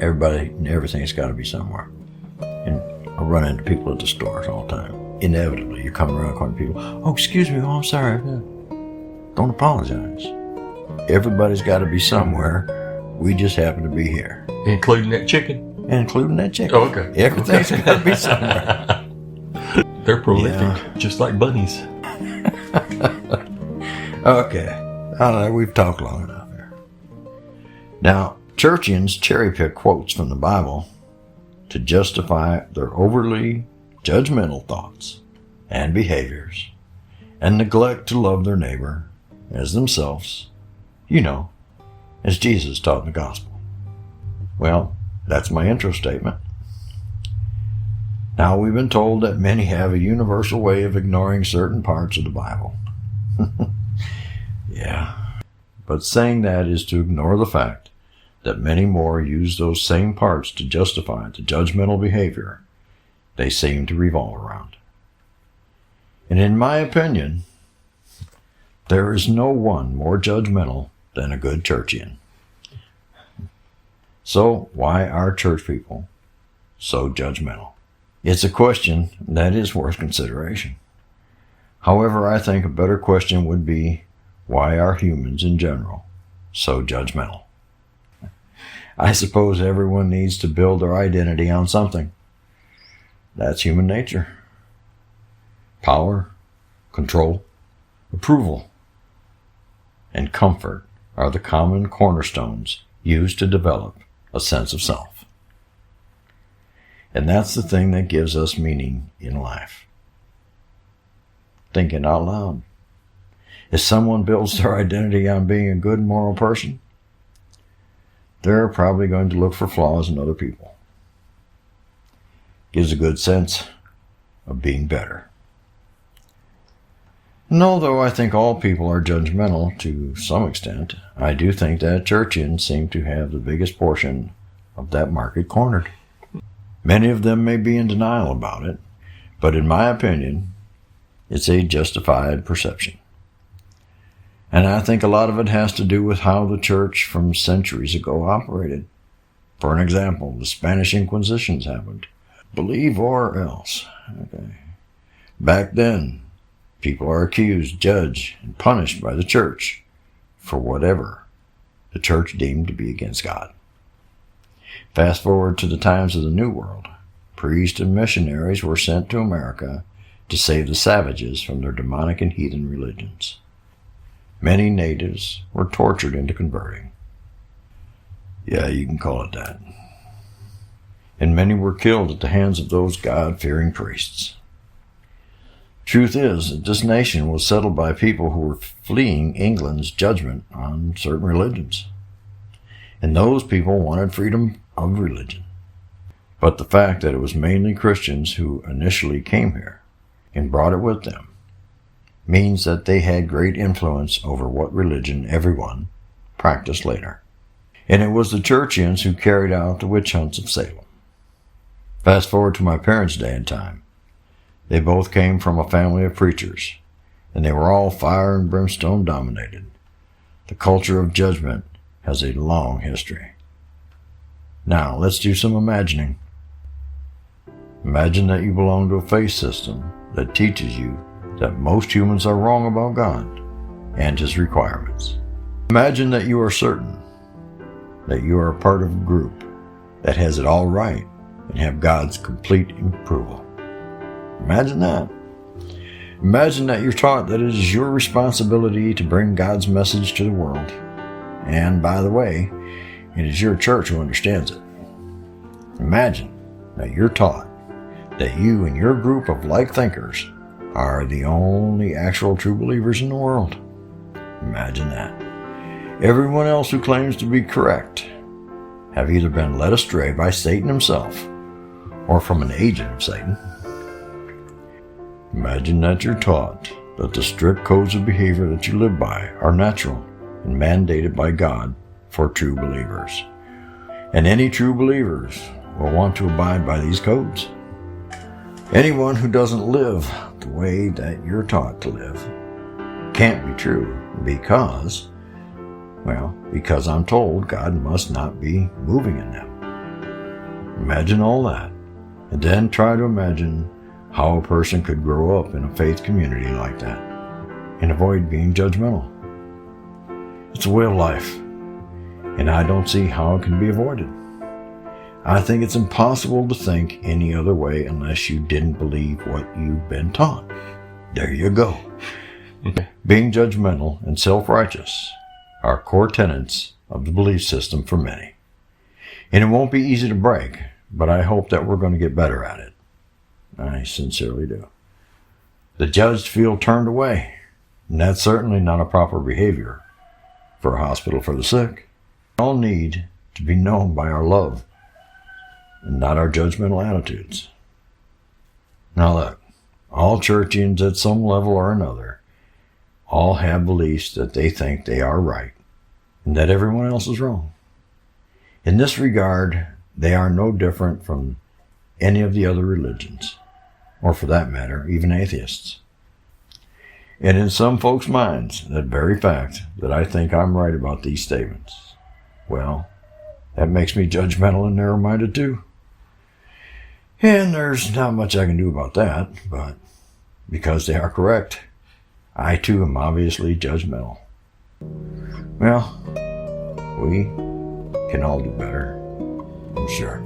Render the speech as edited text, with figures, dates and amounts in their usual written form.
everything's got to be somewhere. And I run into people at the stores all the time. Inevitably, you're coming around calling people, oh, excuse me, oh, I'm sorry. Don't apologize. Everybody's got to be somewhere. We just happen to be here. Including that chicken? Including that chicken. Oh, okay. Everything's got to be somewhere. They're prolific, just like bunnies. Okay. We've talked long enough here. Now, Churchians cherry-pick quotes from the Bible to justify their overly judgmental thoughts and behaviors and neglect to love their neighbor as themselves, as Jesus taught in the gospel. Well, that's my intro statement. Now, we've been told that many have a universal way of ignoring certain parts of the Bible. Yeah. But saying that is to ignore the fact that many more use those same parts to justify the judgmental behavior they seem to revolve around. And in my opinion, there is no one more judgmental than a good Churchian. So why are church people so judgmental? It's a question that is worth consideration. However, I think a better question would be, why are humans in general so judgmental? I suppose everyone needs to build their identity on something. That's human nature. Power, control, approval, and comfort are the common cornerstones used to develop a sense of self. And that's the thing that gives us meaning in life. Thinking out loud. If someone builds their identity on being a good moral person, they're probably going to look for flaws in other people. Gives a good sense of being better. And although I think all people are judgmental to some extent, I do think that Churchians seem to have the biggest portion of that market cornered. Many of them may be in denial about it, but in my opinion, it's a justified perception. And I think a lot of it has to do with how the church from centuries ago operated. For an example, the Spanish Inquisitions happened. Believe or else. Okay. Back then, people are accused, judged, and punished by the church for whatever the church deemed to be against God. Fast forward to the times of the New World. Priests and missionaries were sent to America to save the savages from their demonic and heathen religions. Many natives were tortured into converting. Yeah, you can call it that. And many were killed at the hands of those God-fearing priests. Truth is that this nation was settled by people who were fleeing England's judgment on certain religions. And those people wanted freedom of religion. But the fact that it was mainly Christians who initially came here and brought it with them means that they had great influence over what religion everyone practiced later. And it was the Churchians who carried out the witch hunts of Salem. Fast forward to my parents' day and time. They both came from a family of preachers, and they were all fire and brimstone dominated. The culture of judgment has a long history. Now, let's do some imagining. Imagine that you belong to a faith system that teaches you that most humans are wrong about God and His requirements. Imagine that you are certain that you are a part of a group that has it all right and have God's complete approval. Imagine that. Imagine that you're taught that it is your responsibility to bring God's message to the world. And by the way, it is your church who understands it. Imagine that you're taught that you and your group of like thinkers are the only actual true believers in the world. Imagine that. Everyone else who claims to be correct have either been led astray by Satan himself or from an agent of Satan. Imagine that you're taught that the strict codes of behavior that you live by are natural and mandated by God for true believers. And any true believers will want to abide by these codes. Anyone who doesn't live the way that you're taught to live can't be true because I'm told God must not be moving in them. Imagine all that, and then try to imagine how a person could grow up in a faith community like that and avoid being judgmental. It's a way of life, and I don't see how it can be avoided. I think it's impossible to think any other way unless you didn't believe what you've been taught. There you go. Being judgmental and self-righteous are core tenets of the belief system for many. And it won't be easy to break, but I hope that we're going to get better at it. I sincerely do. The judged feel turned away, and that's certainly not a proper behavior for a hospital for the sick. We all need to be known by our love and not our judgmental attitudes. Now look, all Churchians at some level or another all have beliefs that they think they are right and that everyone else is wrong. In this regard, they are no different from any of the other religions, or for that matter, even atheists. And in some folks' minds, that very fact that I think I'm right about these statements, well, that makes me judgmental and narrow-minded too. And there's not much I can do about that, but because they are correct, I too am obviously judgmental. Well, we can all do better, I'm sure.